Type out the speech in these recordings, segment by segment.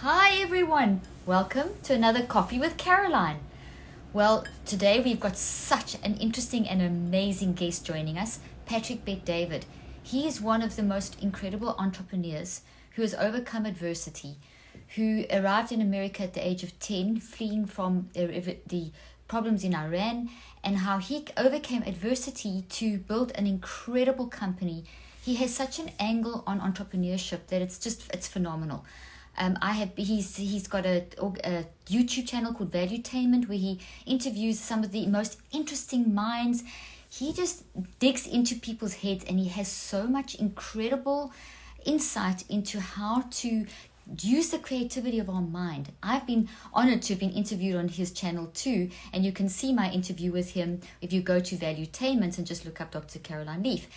Hi everyone, welcome to another Coffee with Caroline. Well, today we've got such an interesting and amazing guest joining us, Patrick Beit. He is one of the most incredible entrepreneurs who has overcome adversity, who arrived in America at the age of 10, fleeing from the problems in Iran, and how he overcame adversity to build an incredible company. He has such an angle on entrepreneurship that it's phenomenal. He's got a YouTube channel called Tainment where he interviews some of the most interesting minds. He just digs into people's heads, and he has so much incredible insight into how to use the creativity of our mind. I've been honored to have been interviewed on his channel too, and you can see my interview with him if you go to Valuetainment and just look up Dr. Caroline Leaf.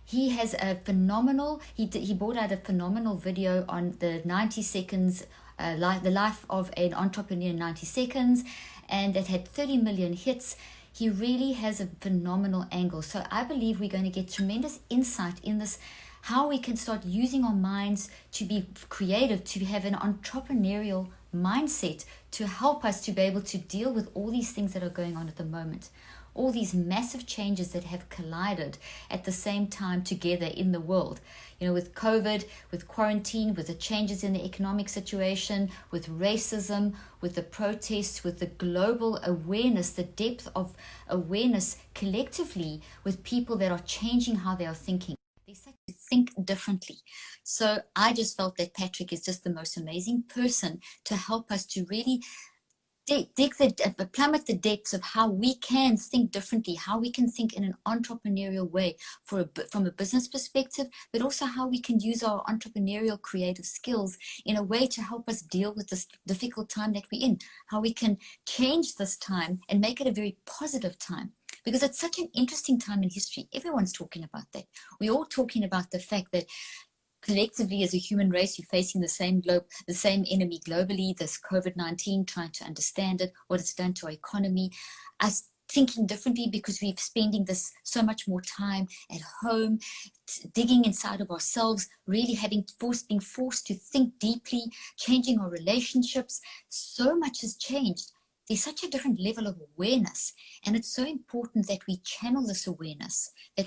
He has a phenomenal, he brought out a phenomenal video on the 90 seconds, the life of an entrepreneur in 90 seconds, and it had 30 million hits. He really has a phenomenal angle. So I believe we're going to get tremendous insight in this, how we can start using our minds to be creative, to have an entrepreneurial mindset to help us to be able to deal with all these things that are going on at the moment. All these massive changes that have collided at the same time together in the world. You know, with COVID, with quarantine, with the changes in the economic situation, with racism, with the protests, with the global awareness, the depth of awareness collectively with people that are changing how they are thinking. They start to think differently. So I just felt that Patrick is just the most amazing person to help us to really plummet the depths of how we can think differently, how we can think in an entrepreneurial way from a business perspective, but also how we can use our entrepreneurial creative skills in a way to help us deal with this difficult time that we're in, how we can change this time and make it a very positive time. Because it's such an interesting time in history. Everyone's talking about that. We're all talking about the fact that collectively as a human race, you're facing the same enemy globally, this COVID-19, trying to understand it, what it's done to our economy, us thinking differently because we're spending this so much more time at home, digging inside of ourselves, really being forced to think deeply, changing our relationships. So much has changed. There's such a different level of awareness, and it's so important that we channel this awareness, in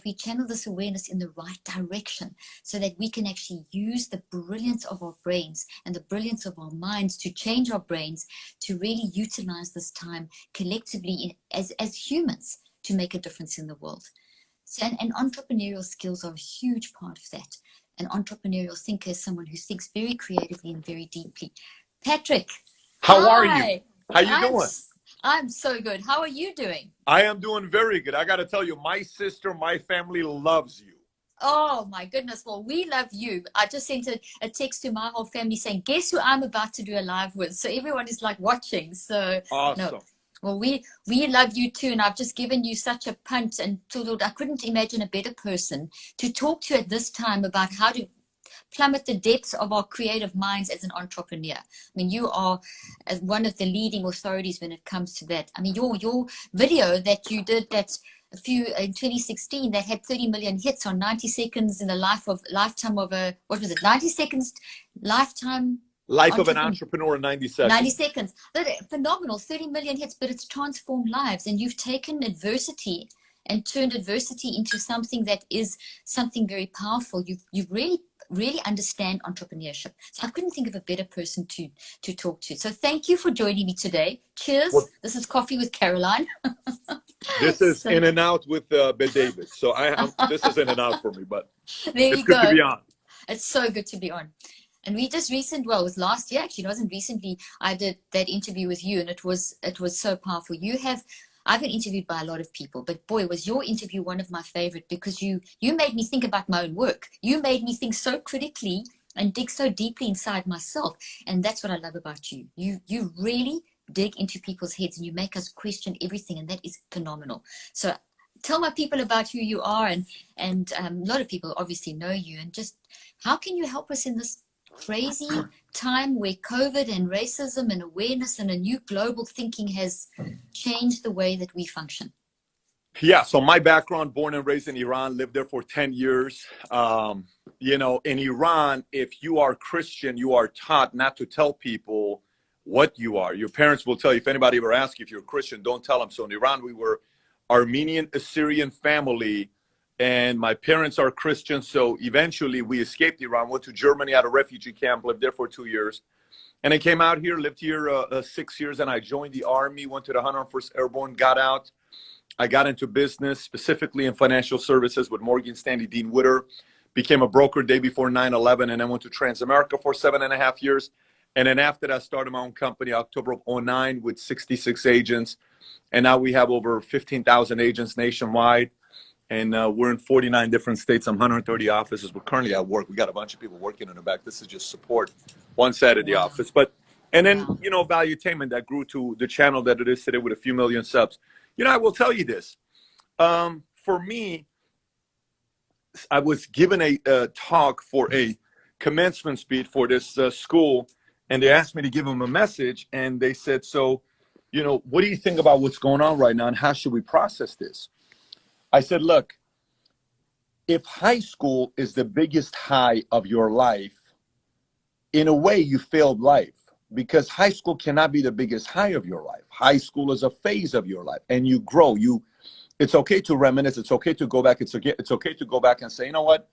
the right direction so that we can actually use the brilliance of our brains and the brilliance of our minds to change our brains, to really utilize this time collectively as humans to make a difference in the world. So, and entrepreneurial skills are a huge part of that. An entrepreneurial thinker is someone who thinks very creatively and very deeply. Patrick, How are you? hi. How you doing? I'm so good. How are you doing? I am doing very good. I got to tell you, my sister, my family loves you. Oh my goodness. Well, we love you. I just sent a text to my whole family saying, guess who I'm about to do a live with? So everyone is like watching. So awesome. No. Well, we love you too. And I've just given you such a punt, and thought I couldn't imagine a better person to talk to at this time about how to plummet the depths of our creative minds as an entrepreneur. I mean, you are one of the leading authorities when it comes to that. I mean, your video that you did in 2016 that had 30 million hits on 90 seconds in the lifetime of a, what was it, 90 seconds lifetime? Life of an entrepreneur in 90 seconds. 90 seconds. Phenomenal, 30 million hits, but it's transformed lives. And you've taken adversity and turned adversity into something that is something very powerful. You really understand entrepreneurship. So I couldn't think of a better person to talk to. So thank you for joining me today. Cheers. Well, this is Coffee with Caroline. This is In and Out with Beit. So this is In and Out for me, but there it's good to be on. It's so good to be on. And we just it was last year actually, it wasn't recently, I did that interview with you, and it was so powerful. I've been interviewed by a lot of people, but boy, was your interview one of my favorite, because you made me think about my own work. You made me think so critically and dig so deeply inside myself. And that's what I love about you. You really dig into people's heads and you make us question everything. And that is phenomenal. So tell my people about who you are. And a lot of people obviously know you. And just how can you help us in this crazy time where COVID and racism and awareness and a new global thinking has changed the way that we function? Yeah, so my background, born and raised in Iran, lived there for 10 years. You know, in Iran, if you are Christian, you are taught not to tell people what you are. Your parents will tell you, if anybody ever asks you if you're a Christian, don't tell them. So in Iran, we were Armenian Assyrian family, and my parents are Christian. So eventually we escaped Iran, went to Germany at a refugee camp, lived there for 2 years. And I came out here, lived here 6 years, and I joined the Army, went to the 101st Airborne, got out. I got into business, specifically in financial services with Morgan Stanley Dean Witter, became a broker day before 9/11, and then went to Transamerica for 7.5 years. And then after that, I started my own company, October of 2009, with 66 agents. And now we have over 15,000 agents nationwide. And we're in 49 different states. I'm 130 offices. We're currently at work. We got a bunch of people working in the back. This is just support one side of the office. And then, you know, Valuetainment that grew to the channel that it is today with a few million subs. You know, I will tell you this. For me, I was given a talk for a commencement speech for this school, and they asked me to give them a message. And they said, so, you know, what do you think about what's going on right now, and how should we process this? I said, look, if high school is the biggest high of your life, in a way, you failed life. Because high school cannot be the biggest high of your life. High school is a phase of your life, and you grow. It's okay to reminisce. It's okay to go back. It's okay to go back and say, you know what?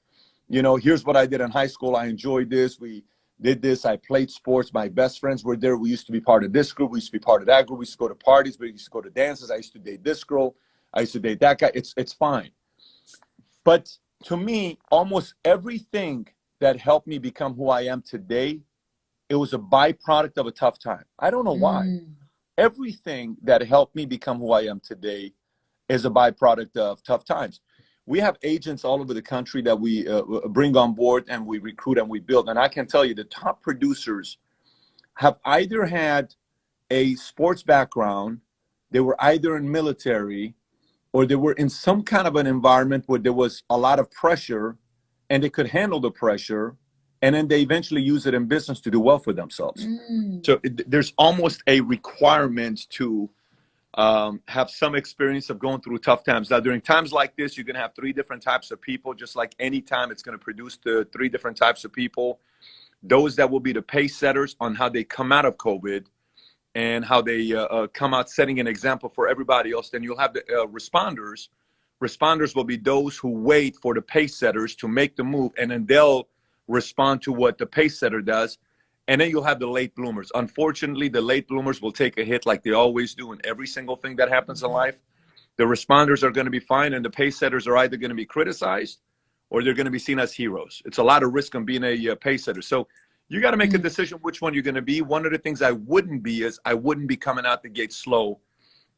You know, here's what I did in high school. I enjoyed this. We did this. I played sports. My best friends were there. We used to be part of this group. We used to be part of that group. We used to go to parties. We used to go to dances. I used to date this girl. I used to date that guy. It's fine. But to me, almost everything that helped me become who I am today, it was a byproduct of a tough time. I don't know why. Everything that helped me become who I am today is a byproduct of tough times. We have agents all over the country that we bring on board, and we recruit and we build. And I can tell you the top producers have either had a sports background, they were either in military, or they were in some kind of an environment where there was a lot of pressure and they could handle the pressure. And then they eventually use it in business to do well for themselves. So there's almost a requirement to have some experience of going through tough times. Now, during times like this, you're going to have 3 different types of people. Just like any time, it's going to produce the 3 different types of people. Those that will be the pace setters on how they come out of COVID and how they come out setting an example for everybody else. Then you'll have the responders. Responders will be those who wait for the pace setters to make the move, and then they'll respond to what the pace setter does. And then you'll have the late bloomers. Unfortunately, the late bloomers will take a hit like they always do in every single thing that happens in life. The responders are going to be fine, and the pace setters are either going to be criticized or they're going to be seen as heroes. It's a lot of risk on being a pace setter. So you got to make a decision which one you're going to be. One of the things I wouldn't be is I wouldn't be coming out the gate slow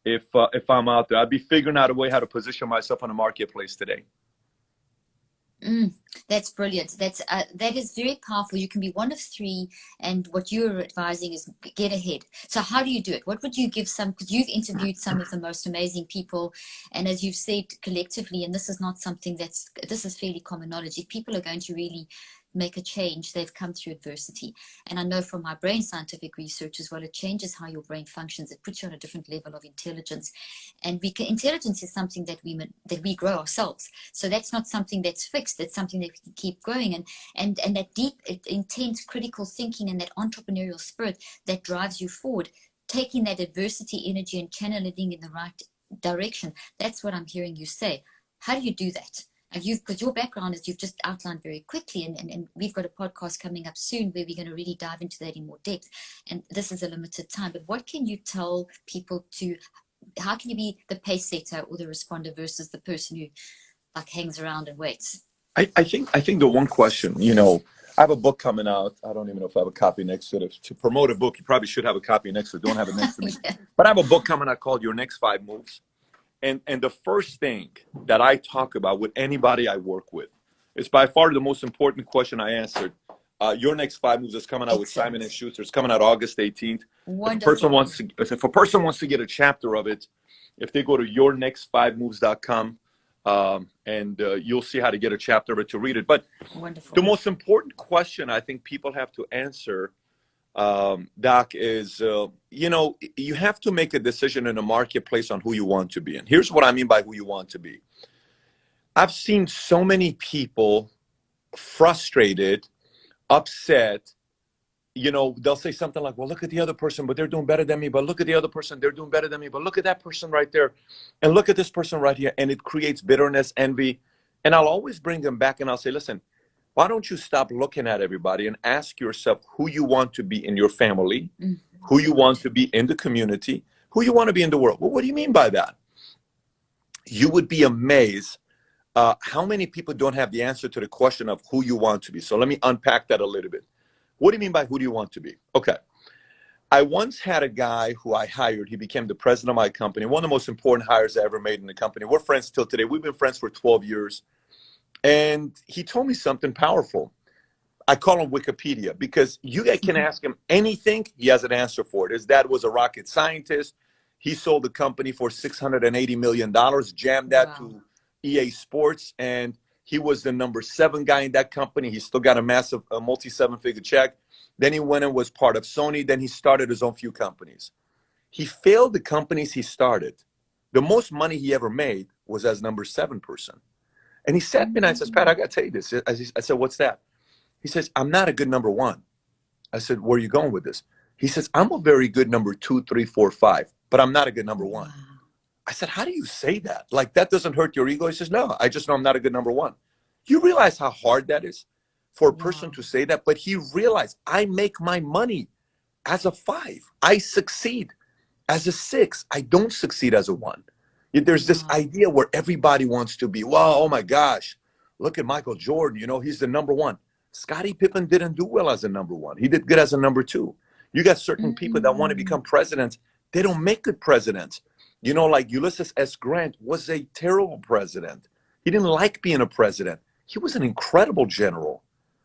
if I'm out there. I'd be figuring out a way how to position myself in the marketplace today. That's brilliant. That is very powerful. You can be one of 3, and what you're advising is get ahead. So how do you do it? What would you give some, because you've interviewed some of the most amazing people, and as you've said collectively, and this is not something this is fairly common knowledge, if people are going to really make a change, they've come through adversity. And I know from my brain scientific research as well, it changes how your brain functions. It puts you on a different level of intelligence. And intelligence is something that we grow ourselves. So that's not something that's fixed. It's something that we can keep growing. And that deep, intense critical thinking and that entrepreneurial spirit that drives you forward, taking that adversity energy and channeling in the right direction. That's what I'm hearing you say. How do you do that? And because your background, as you've just outlined very quickly, and we've got a podcast coming up soon where we're going to really dive into that in more depth. And this is a limited time. But what can you tell people how can you be the pace setter or the responder versus the person who like hangs around and waits? I think the one question, you know, I have a book coming out. I don't even know if I have a copy next to it. To promote a book, you probably should have a copy next to it. Don't have it next to me. Yeah. But I have a book coming out called Your Next 5 Moves. And the first thing that I talk about with anybody I work with is by far the most important question I answered. Your Next 5 Moves is coming out with Simon & Schuster. It's coming out August 18th. Wonderful. If a person wants to get a chapter of it, if they go to yournext5moves.com, and you'll see how to get a chapter of it to read it. But wonderful. The most important question I think people have to answer Doc, is, you know, you have to make a decision in the marketplace on who you want to be. And here's what I mean by who you want to be. I've seen so many people frustrated, upset. You know, they'll say something like, well, look at the other person, but they're doing better than me. But look at the other person, they're doing better than me. But look at that person right there. And look at this person right here. And it creates bitterness, envy. And I'll always bring them back and I'll say, listen, why don't you stop looking at everybody and ask yourself who you want to be in your family, who you want to be in the community, who you want to be in the world. Well, what do you mean by that? You would be amazed how many people don't have the answer to the question of who you want to be. So let me unpack that a little bit. What do you mean by who do you want to be? Okay. I once had a guy who I hired. He became the president of my company, one of the most important hires I ever made in the company. We're friends till today. We've been friends for 12 years. And he told me something powerful. I call him Wikipedia because you guys can ask him anything. He has an answer for it. His dad was a rocket scientist. He sold the company for $680 million, jammed that to EA Sports, and he was the number 7 guy in that company. He still got a massive multi-7-figure check. Then he went and was part of Sony. Then he started his own few companies. He failed the companies he started. The most money he ever made was as number 7 person. And he sat me and I says, Pat, I got to tell you this. I said, what's that? He says, I'm not a good number 1. I said, where are you going with this? He says, I'm a very good number 2, 3, 4, 5, but I'm not a good number 1. I said, how do you say that? Like, that doesn't hurt your ego? He says, no, I just know I'm not a good number 1. You realize how hard that is for a person to say that? But he realized, I make my money as a 5. I succeed as a 6. I don't succeed as a 1. There's this idea where everybody wants to be, well, oh my gosh, look at Michael Jordan. You know, he's the number 1. Scottie Pippen didn't do well as a number 1. He did good as a number 2. You got certain people that want to become presidents. They don't make good presidents. You know, like Ulysses S. Grant was a terrible president. He didn't like being a president. He was an incredible general.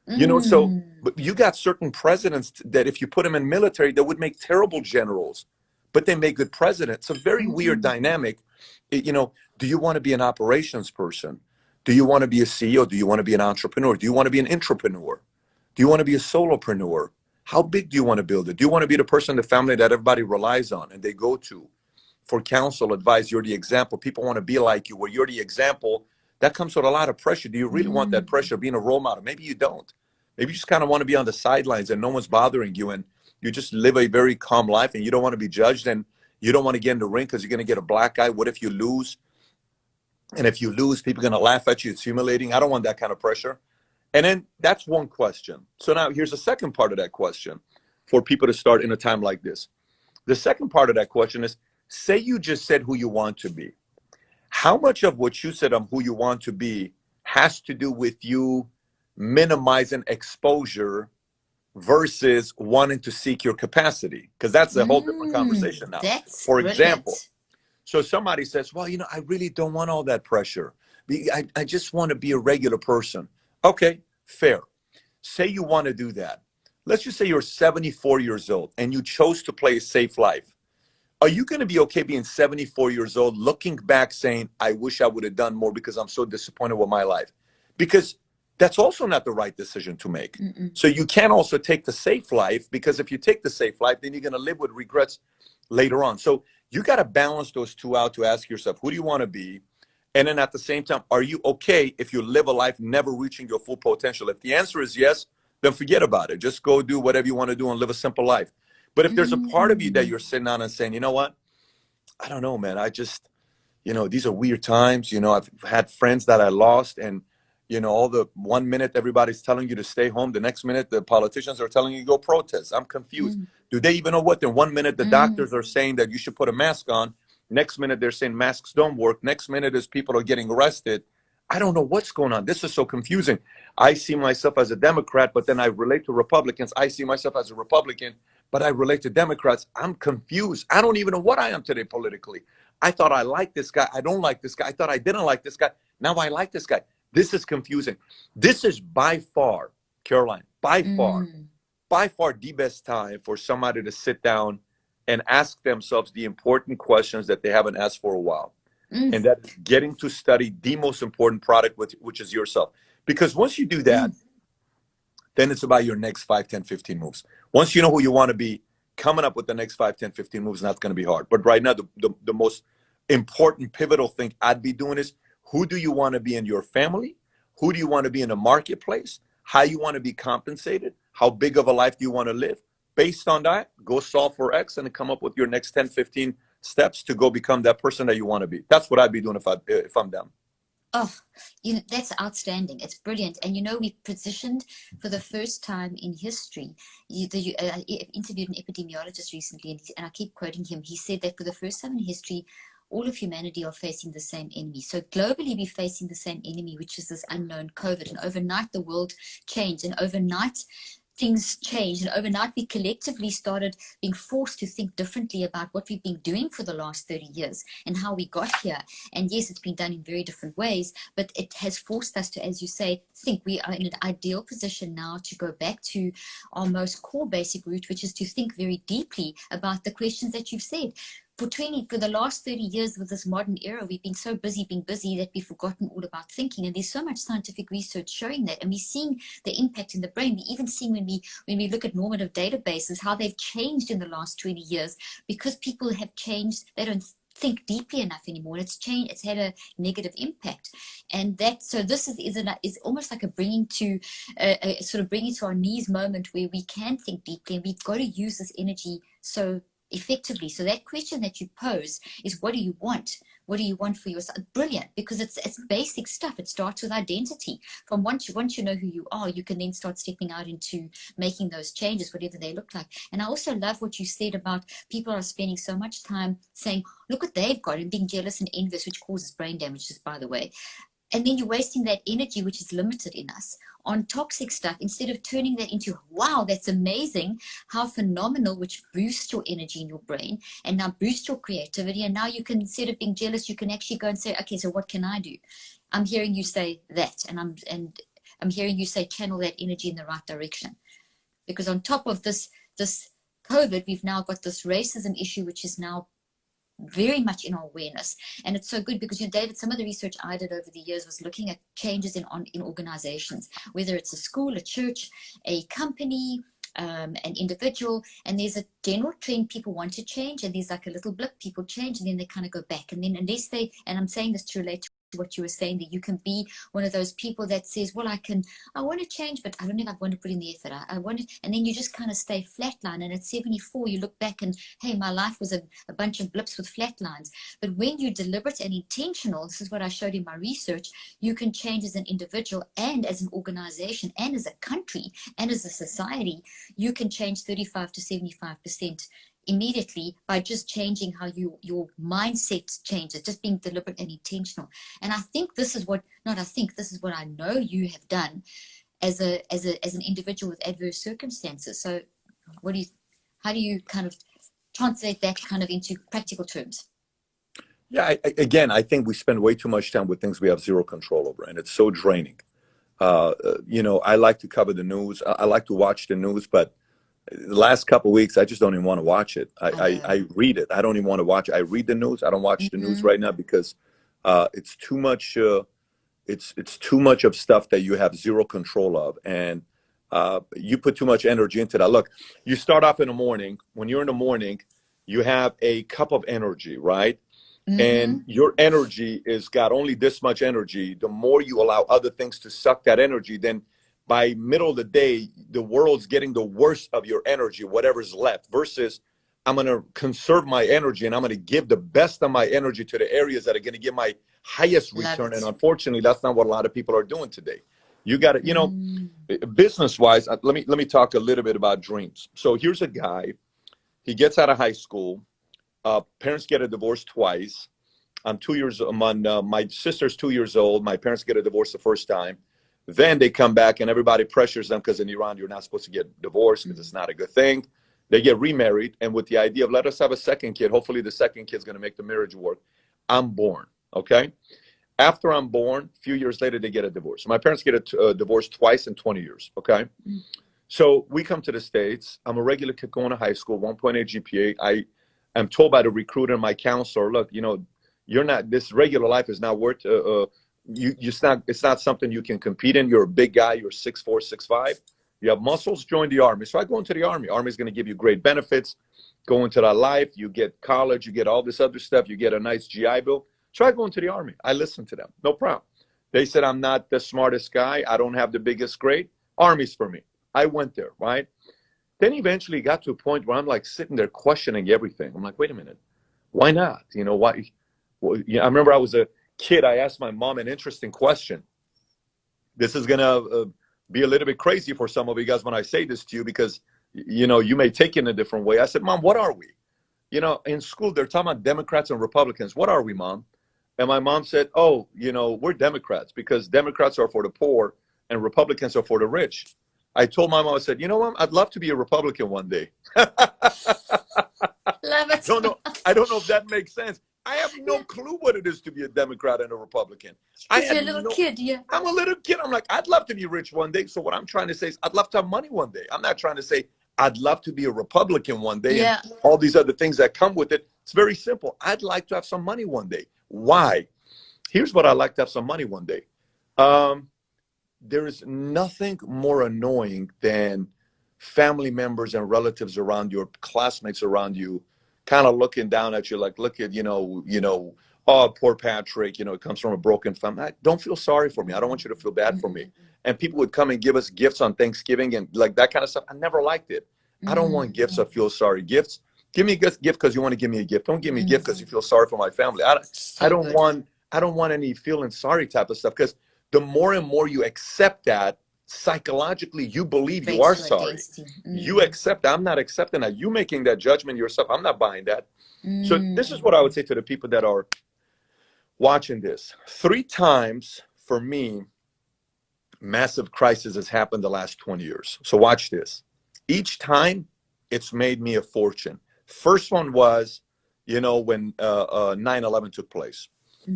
You know, so but you got certain presidents that if you put them in military, they would make terrible generals, but they make good presidents. It's a very weird dynamic. You know, do you want to be an operations person? Do you want to be a CEO? Do you want to be an entrepreneur? Do you want to be an intrapreneur? Do you want to be a solopreneur? How big do you want to build it? Do you want to be the person in the family that everybody relies on and they go to for counsel, advice? You're the example. People want to be like you. Where you're the example, that comes with a lot of pressure. Do you really want that pressure of being a role model? Maybe you don't. Maybe you just kind of want to be on the sidelines and no one's bothering you and you just live a very calm life and you don't want to be judged and you don't want to get in the ring because you're going to get a black eye. What if you lose? And if you lose, people are going to laugh at you. It's humiliating. I don't want that kind of pressure. And then that's one question. So now here's the second part of that question for people to start in a time like this. The second part of that question is, say you just said who you want to be. How much of what you said on who you want to be has to do with you minimizing exposure versus wanting to seek your capacity? Because that's a whole different conversation now. For example, so somebody says, well, you know, I really don't want all that pressure. I just want to be a regular person. Okay, fair. Say you want to do that. Let's just say you're 74 years old and you chose to play a safe life. Are you going to be okay being 74 years old, looking back saying, I wish I would have done more because I'm so disappointed with my life? Because that's also not the right decision to make. So you can also take the safe life, because if you take the safe life, then you're going to live with regrets later on. So you got to balance those two out to ask yourself, who do you want to be? And then at the same time, are you okay if you live a life never reaching your full potential? If the answer is yes, then forget about it. Just go do whatever you want to do and live a simple life. But if there's a part of you that you're sitting on and saying, you know what? I don't know, man. I just, you know, these are weird times. You know, I've had friends that I lost and, you know, all the 1 minute everybody's telling you to stay home. The next minute, the politicians are telling you to go protest. I'm confused. Do they even know what? Then 1 minute, the doctors are saying that you should put a mask on. Next minute, they're saying masks don't work. Next minute is people are getting arrested. I don't know what's going on. This is so confusing. I see myself as a Democrat, but then I relate to Republicans. I see myself as a Republican, but I relate to Democrats. I'm confused. I don't even know what I am today politically. I thought I liked this guy. I don't like this guy. I thought I didn't like this guy. Now I like this guy. This is confusing. This is by far, Caroline, by far the best time for somebody to sit down and ask themselves the important questions that they haven't asked for a while. And that is getting to study the most important product, which is yourself. Because once you do that, Then it's about your next 5, 10, 15 moves. Once you know who you want to be, coming up with the next 5, 10, 15 moves is not going to be hard. But right now, the most important pivotal thing I'd be doing is, who do you want to be in your family? Who do you want to be in the marketplace? How you want to be compensated? How big of a life do you want to live? Based on that, go solve for X and come up with your next 10, 15 steps to go become that person that you want to be. That's what I'd be doing if I'm them. Oh, that's outstanding. It's brilliant. And we positioned for the first time in history. I interviewed an epidemiologist recently, and I keep quoting him. He said that for the first time in history, all of humanity are facing the same enemy. So globally, we're facing the same enemy, which is this unknown COVID. And overnight, the world changed. And overnight, things changed, and overnight we collectively started being forced to think differently about what we've been doing for the last 30 years and how we got here. And yes, it's been done in very different ways, but it has forced us to, as you say, think. We are in an ideal position now to go back to our most core basic root, which is to think very deeply about the questions that you've said. For the last 30 years of this modern era, we've been so busy being busy that we've forgotten all about thinking. And there's so much scientific research showing that. And we're seeing the impact in the brain. We even see when we look at normative databases, how they've changed in the last 20 years because people have changed. They don't think deeply enough anymore. It's changed. It's had a negative impact. And so this is almost like a bringing to our knees moment where we can think deeply, and we've got to use this energy so effectively. So that question that you pose is, what do you want? What do you want for yourself? Brilliant, because it's basic stuff. It starts with identity. From once you know who you are, you can then start stepping out into making those changes, whatever they look like. And I also love what you said about people are spending so much time saying, look what they've got, and being jealous and envious, which causes brain damage, just by the way. And then you're wasting that energy, which is limited in us, on toxic stuff, instead of turning that into, wow, that's amazing, how phenomenal, which boosts your energy in your brain and now boosts your creativity. And now you can, instead of being jealous, you can actually go and say, okay, so what can I do? I'm hearing you say that, and I'm hearing you say channel that energy in the right direction. Because on top of this COVID, we've now got this racism issue, which is now very much in our awareness. And it's so good because, David, some of the research I did over the years was looking at changes in organizations, whether it's a school, a church, a company, an individual, and there's a general trend. People want to change, and there's like a little blip, people change, and then they kind of go back. And then and I'm saying this to relate to what you were saying, that you can be one of those people that says, well, I want to change, but I don't know if I want to put in the effort. I want it, and then you just kind of stay flatline. And at 74, you look back and, hey, my life was a bunch of blips with flat lines. But when you're deliberate and intentional, this is what I showed in my research, you can change as an individual and as an organization and as a country and as a society. You can change 35 to 75% immediately by just changing how your mindset changes, just being deliberate and intentional. And this is what I know you have done as an individual with adverse circumstances. So how do you kind of translate that kind of into practical terms? Yeah, I think we spend way too much time with things we have zero control over, and it's so draining. I like to cover the news. I like to watch the news, but the last couple of weeks, I just don't even want to watch it. I read it. I don't even want to watch it. I read the news. I don't watch the news right now because it's too much. It's too much of stuff that you have zero control of, and you put too much energy into that. Look, you start off in the morning. When you're in the morning, you have a cup of energy, right? And your energy is got only this much energy. The more you allow other things to suck that energy, then by middle of the day, the world's getting the worst of your energy, whatever's left, versus I'm going to conserve my energy and I'm going to give the best of my energy to the areas that are going to give my highest return. And unfortunately, that's not what a lot of people are doing today. You got to, business-wise, let me talk a little bit about dreams. So here's a guy. He gets out of high school. Parents get a divorce twice. My sister's 2 years old. My parents get a divorce the first time. Then they come back and everybody pressures them because in Iran, you're not supposed to get divorced because it's not a good thing. They get remarried. And with the idea of, let us have a second kid, hopefully the second kid's going to make the marriage work. I'm born. Okay. After I'm born, a few years later, they get a divorce. My parents get a divorce twice in 20 years. Okay. So we come to the States. I'm a regular kid going to high school, 1.8 GPA. I am told by the recruiter and my counselor, look, this regular life is not worth it's not something you can compete in. You're a big guy. You're 6'4", 6'5". You have muscles, join the Army. So I go into the Army. Army's going to give you great benefits. Go into that life. You get college. You get all this other stuff. You get a nice GI Bill. So I go into the Army. I listen to them. No problem. They said, I'm not the smartest guy. I don't have the biggest grade. Army's for me. I went there, right? Then eventually got to a point where I'm like sitting there questioning everything. I'm like, wait a minute. Why not? You know, why? Well, yeah, I remember I was a kid. I asked my mom an interesting question. This is going to be a little bit crazy for some of you guys when I say this to you because, you know, you may take it in a different way. I said, Mom, what are we? You know, in school, they're talking about Democrats and Republicans. What are we, Mom? And my mom said, oh, you know, we're Democrats because Democrats are for the poor and Republicans are for the rich. I told my mom, I said, you know, Mom, I'd love to be a Republican one day. Love it. I don't know if that makes sense. I have no clue what it is to be a Democrat and a Republican. You're a little kid, yeah. I'm a little kid. I'm like, I'd love to be rich one day. So what I'm trying to say is I'd love to have money one day. I'm not trying to say I'd love to be a Republican one day Yeah. and all these other things that come with it. It's very simple. I'd like to have some money one day. Why? Here's what I'd like to have some money one day. There is nothing more annoying than family members and relatives around you, or classmates around you, kind of looking down at you like, look at, you know, oh, poor Patrick, you know, it comes from a broken family. Don't feel sorry for me. I don't want you to feel bad for me. And people would come and give us gifts on Thanksgiving and like that kind of stuff. I never liked it. I don't want gifts of feel sorry. Gifts, give me a gift because you want to give me a gift. Don't give me a gift because you feel sorry for my family. I don't want any feeling sorry type of stuff, because the more and more you accept that, psychologically, you believe you are sorry. You accept that. I'm not accepting that. You making that judgment yourself. I'm not buying that. So this is what I would say to the people that are watching this. 3 times for me, massive crisis has happened the last 20 years. So watch this. Each time, it's made me a fortune. First one was, you know, when 9/11 took place.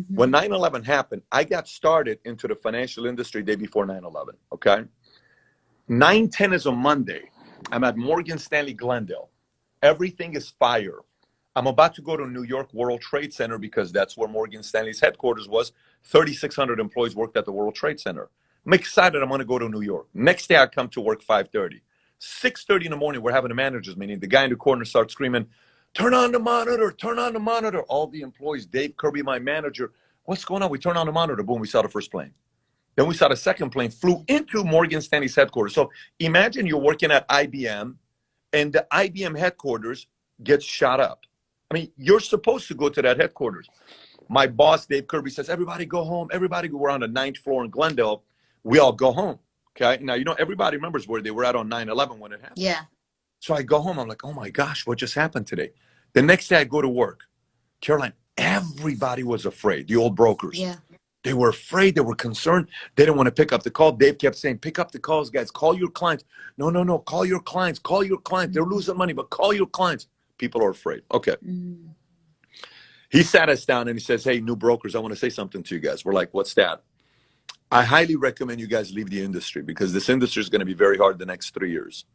When 9/11 happened, I got started into the financial industry day before 9/11, okay? 9/10 is a Monday. I'm at Morgan Stanley Glendale. Everything is fire. I'm about to go to New York World Trade Center because that's where Morgan Stanley's headquarters was. 3,600 employees worked at the World Trade Center. I'm excited. I'm going to go to New York. Next day, I come to work 5:30. 6:30 in the morning, we're having a manager's meeting. The guy in the corner starts screaming, turn on the monitor, turn on the monitor. All the employees, Dave Kirby, my manager, what's going on? We turn on the monitor. Boom, we saw the first plane. Then we saw the second plane flew into Morgan Stanley's headquarters. So imagine you're working at IBM and the IBM headquarters gets shot up. I mean, you're supposed to go to that headquarters. My boss, Dave Kirby, says, everybody go home. Everybody go. We're on the 9th floor in Glendale. We all go home. Okay. Now, you know, everybody remembers where they were at on 9/11 when it happened. Yeah. So I go home. I'm like, oh my gosh, what just happened today? The next day I go to work. Caroline, everybody was afraid. The old brokers. Yeah. They were afraid. They were concerned. They didn't want to pick up the call. Dave kept saying, pick up the calls, guys. Call your clients. No. Call your clients. Call your clients. They're losing money, but call your clients. People are afraid. Okay. He sat us down and he says, hey, new brokers, I want to say something to you guys. We're like, what's that? I highly recommend you guys leave the industry because this industry is going to be very hard the next 3 years.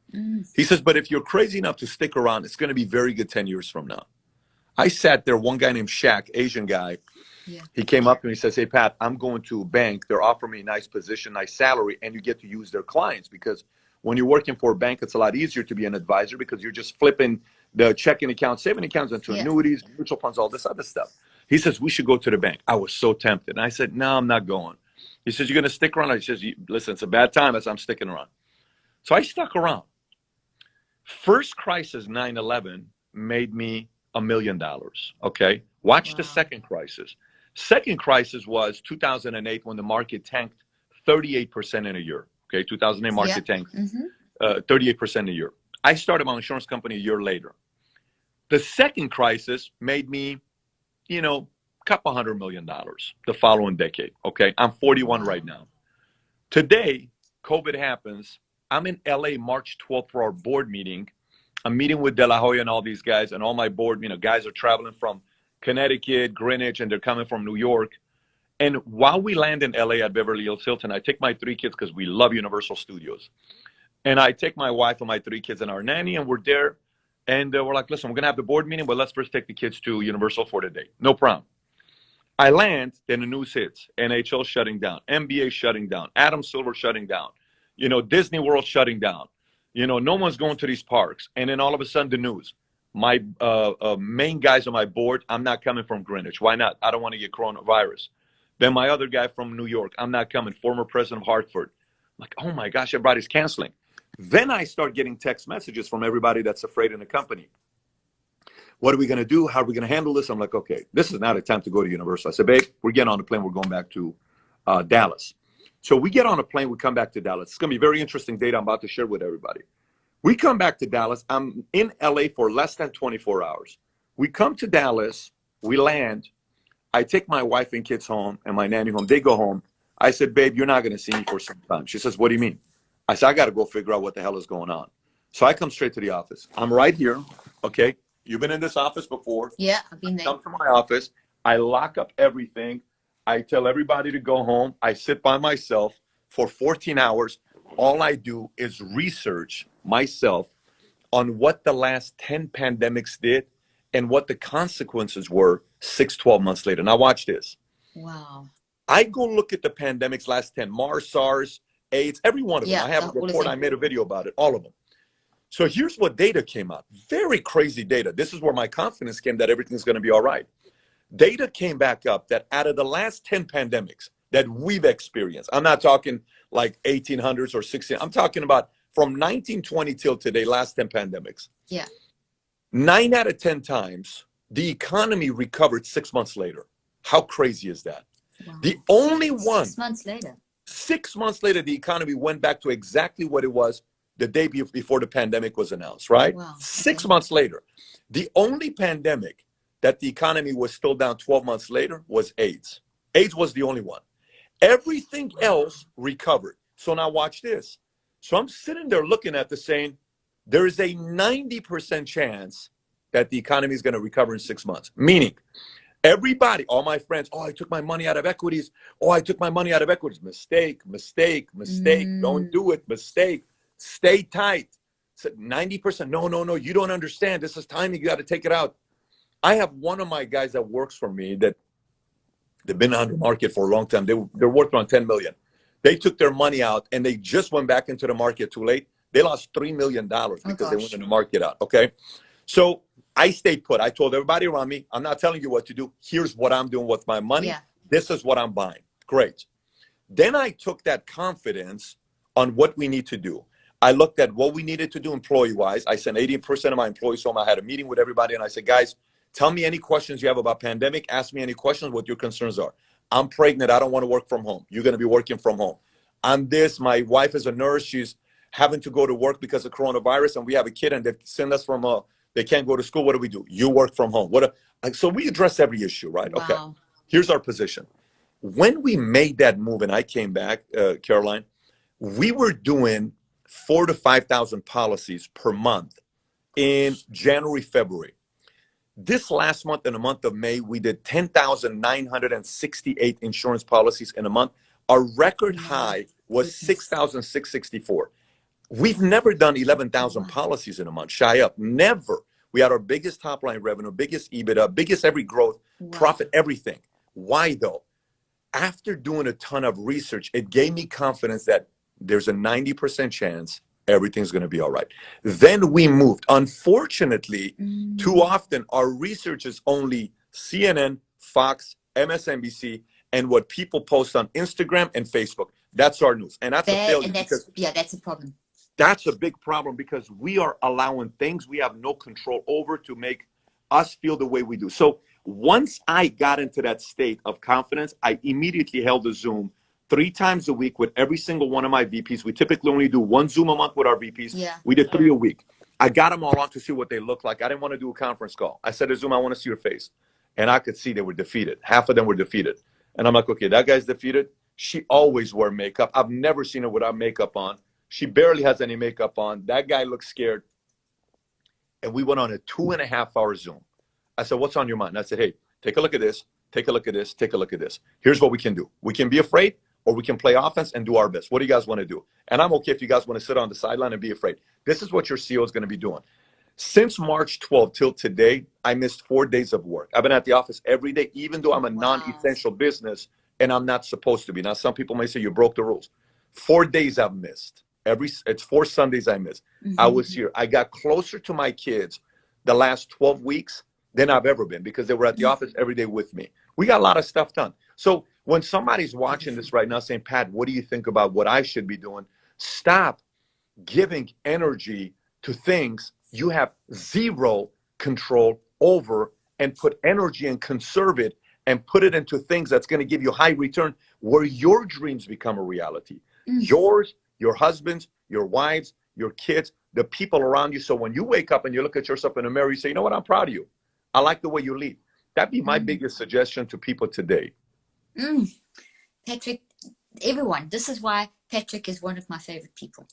He says, but if you're crazy enough to stick around, it's going to be very good 10 years from now. I sat there, one guy named Shaq, Asian guy. Yeah. He came up to me and he says, hey, Pat, I'm going to a bank. They're offering me a nice position, nice salary, and you get to use their clients because when you're working for a bank, it's a lot easier to be an advisor because you're just flipping the checking accounts, saving accounts into annuities, mutual funds, all this other stuff. He says, we should go to the bank. I was so tempted. And I said, no, I'm not going. He says, you're going to stick around? I says, listen, it's a bad time as I'm sticking around. So I stuck around. First crisis, 9/11, made me $1 million. Okay. Watch the second crisis. Second crisis was 2008 when the market tanked 38% in a year. Okay. 2008 market tanked 38% a year. I started my insurance company a year later. The second crisis made me, you know, couple $100 million the following decade. Okay. I'm 41 right now. Today, COVID happens. I'm in LA March 12th for our board meeting. I'm meeting with De La Hoya and all these guys, and all my board, you know, guys are traveling from Connecticut, Greenwich, and they're coming from New York. And while we land in LA at Beverly Hills Hilton, I take my 3 kids because we love Universal Studios. And I take my wife and my 3 kids and our nanny, and we're there. And we're like, listen, we're going to have the board meeting, but let's first take the kids to Universal for the day. No problem. I land, then the news hits. NHL shutting down. NBA shutting down. Adam Silver shutting down. Disney World shutting down. No one's going to these parks. And then all of a sudden the news, my main guys on my board, I'm not coming from Greenwich. Why not? I don't want to get coronavirus. Then my other guy from New York, I'm not coming, former president of Hartford. I'm like, oh my gosh, everybody's canceling. Then I start getting text messages from everybody that's afraid in the company. What are we going to do? How are we going to handle this? I'm like, okay, this is not a time to go to Universal. I said, babe, we're getting on the plane. We're going back to Dallas. So we get on a plane. We come back to Dallas. It's going to be very interesting data I'm about to share with everybody. We come back to Dallas. I'm in LA for less than 24 hours. We come to Dallas. We land. I take my wife and kids home and my nanny home. They go home. I said, babe, you're not going to see me for some time. She says, what do you mean? I said, I got to go figure out what the hell is going on. So I come straight to the office. I'm right here. Okay. You've been in this office before. Yeah, I've been there. Come to my office. I lock up everything. I tell everybody to go home. I sit by myself for 14 hours. All I do is research myself on what the last 10 pandemics did and what the consequences were 12 months later. Now watch this. Wow. I go look at the pandemics last 10, MERS, SARS, AIDS, every one of them. I have a report. I made a video about it, all of them. So here's what data came out. Very crazy data. This is where my confidence came that everything's going to be all right. Data came back up that out of the last 10 pandemics that we've experienced, I'm not talking like 1800s or 16. I'm talking about from 1920 till today, last 10 pandemics. Yeah. 9 out of 10 times, the economy recovered 6 months later. How crazy is that? Wow. The only one. 6 months later. 6 months later, the economy went back to exactly what it was the day before the pandemic was announced, right? Wow. 6 months later. The only pandemic that the economy was still down 12 months later was AIDS. AIDS was the only one. Everything else recovered. So now watch this. So I'm sitting there looking at this saying, there is a 90% chance that the economy is going to recover in 6 months. Meaning, everybody, all my friends, oh, I took my money out of equities. Oh, I took my money out of equities. Mistake, mistake, mistake. Don't do it. Mistake. Stay tight. Said 90%. No. You don't understand. This is timing. You got to take it out. I have one of my guys that works for me that they've been on the market for a long time. They're worth around 10 million. They took their money out and they just went back into the market too late. They lost $3 million because they went in the market out. Okay. So I stayed put. I told everybody around me, I'm not telling you what to do. Here's what I'm doing with my money. Yeah. This is what I'm buying. Great. Then I took that confidence on what we need to do. I looked at what we needed to do employee-wise. I sent 80% of my employees home. I had a meeting with everybody, and I said, guys, tell me any questions you have about pandemic. Ask me any questions, what your concerns are. I'm pregnant. I don't want to work from home. You're going to be working from home. I'm this. My wife is a nurse. She's having to go to work because of coronavirus, and we have a kid, and they send us from they can't go to school. What do? You work from home. So we address every issue, right? Wow. Okay. Here's our position. When we made that move, and I came back, Caroline, we were doing 4,000 to 5,000 policies per month in January, February. This last month, in the month of May, we did 10,968 insurance policies in a month. Our record high was 6,664. We've never done 11,000 policies in a month, shy up, never. We had our biggest top line revenue, biggest EBITDA, biggest every growth, profit, everything. Why though? After doing a ton of research, it gave me confidence that there's a 90% chance everything's going to be all right. Then we moved. Unfortunately, too often our research is only CNN, Fox, MSNBC, and what people post on Instagram and Facebook. That's our news. And that's a failure. And that's a problem. That's a big problem because we are allowing things we have no control over to make us feel the way we do. So once I got into that state of confidence, I immediately held a Zoom 3 times a week with every single one of my VPs. We typically only do 1 Zoom a month with our VPs. Yeah. We did 3 a week. I got them all on to see what they look like. I didn't want to do a conference call. I said to Zoom, I want to see your face. And I could see they were defeated. Half of them were defeated. And I'm like, okay, that guy's defeated. She always wore makeup. I've never seen her without makeup on. She barely has any makeup on. That guy looks scared. And we went on a 2.5-hour Zoom. I said, what's on your mind? And I said, hey, take a look at this. Take a look at this. Take a look at this. Here's what we can do. We can be afraid, or we can play offense and do our best. What do you guys want to do? And I'm okay if you guys want to sit on the sideline and be afraid. This is what your CEO is going to be doing. Since March 12th till today, I missed 4 days of work. I've been at the office every day, even though I'm a non-essential business and I'm not supposed to be. Now, some people may say you broke the rules. 4 days I've missed. It's 4 Sundays I missed. I was here. I got closer to my kids the last 12 weeks than I've ever been because they were at the office every day with me. We got a lot of stuff done. So when somebody's watching this right now saying, Pat, what do you think about what I should be doing? Stop giving energy to things you have zero control over, and put energy and conserve it and put it into things that's going to give you high return, where your dreams become a reality. Yours, your husband's, your wives, your kids, the people around you. So when you wake up and you look at yourself in the mirror, you say, you know what, I'm proud of you. I like the way you lead. That'd be my biggest suggestion to people today. Patrick, everyone, this is why Patrick is one of my favorite people.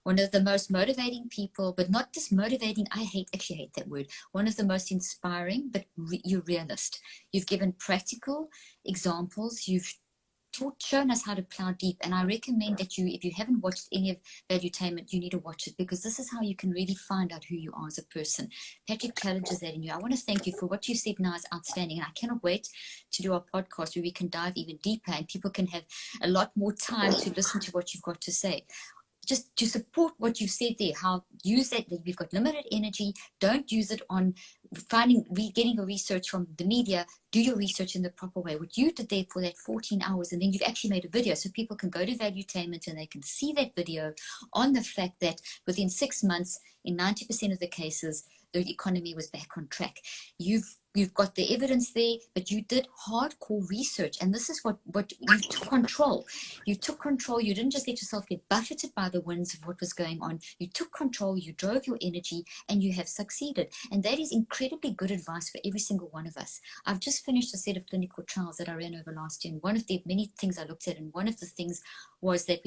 One of the most motivating people, but not just motivating. I actually hate that word. One of the most inspiring, but you're realist. You've given practical examples. You've shown us how to plow deep. And I recommend that if you haven't watched any of Valuetainment, you need to watch it, because this is how you can really find out who you are as a person. Patrick challenges that in you. I want to thank you for what you said now is outstanding. And I cannot wait to do our podcast where we can dive even deeper and people can have a lot more time to listen to what you've got to say. Just to support what you said there, how use that we've got limited energy. Don't use it on getting your research from the media. Do your research in the proper way. What you did there for that 14 hours, and then you've actually made a video so people can go to Valuetainment and they can see that video on the fact that within 6 months, in 90% of the cases, the economy was back on track. You've got the evidence there, but you did hardcore research, and this is what you took control. You took control. You didn't just let yourself get buffeted by the winds of what was going on. You took control. You drove your energy, and you have succeeded. And that is incredibly good advice for every single one of us. I've just finished a set of clinical trials that I ran over last year, and one of the many things I looked at, and one of the things was that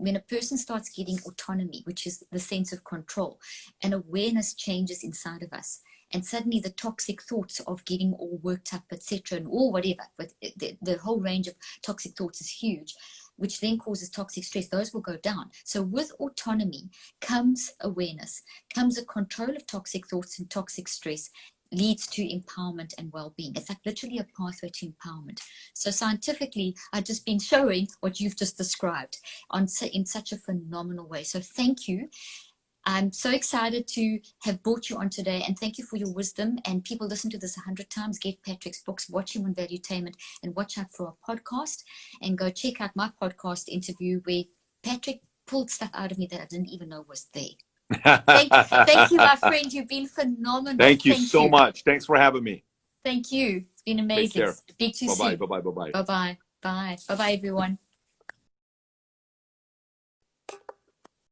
when a person starts getting autonomy, which is the sense of control, and awareness changes inside of us, and suddenly the toxic thoughts of getting all worked up, etc., and all whatever, but the whole range of toxic thoughts is huge, which then causes toxic stress. Those will go down. So with autonomy comes awareness, comes a control of toxic thoughts and toxic stress, leads to empowerment and well-being. It's like literally a pathway to empowerment. So scientifically, I've just been showing what you've just described in such a phenomenal way. So thank you. I'm so excited to have brought you on today, and thank you for your wisdom. And people listen to this 100 times, get Patrick's books, watch him on Valuetainment, and watch out for our podcast, and go check out my podcast interview where Patrick pulled stuff out of me that I didn't even know was there. Thank you, my friend. You've been phenomenal. Thank you so much. Thanks for having me. Thank you. It's been amazing. Take care. Speak to you soon. Bye-bye. Bye-bye. Bye-bye. Bye-bye. Bye. Bye-bye, everyone.